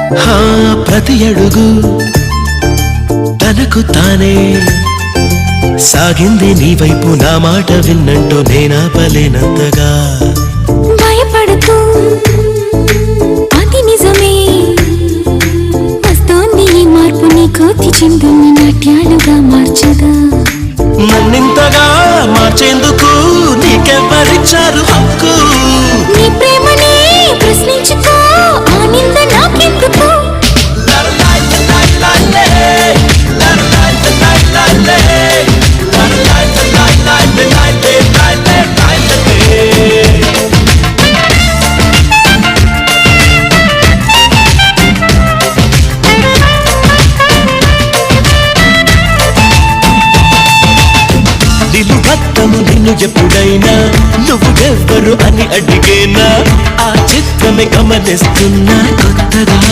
ప్రతి అడుగు తనకు తానే సాగింది నీ వైపు నా మాట విన్నంటూ నేనాపలేనంతగా భయపడుతూ అది నిజమే వస్తోంది ఈ మార్పు నీ కోతి చిందుని నాట్యాలుగా మార్చగా నన్నింతగా మార్చేందుకు నీకెవ్వరిచ్చారు హక్కు నీ ప్రేమనే ప్రశ్నించుకో ఆ నింద నాకెందుకు నిన్ను ఎప్పుడైనా నువ్వు ఎవ్వరు అని అడిగేనా ఆ చిత్రమే గమనిస్తున్నా కొత్తగా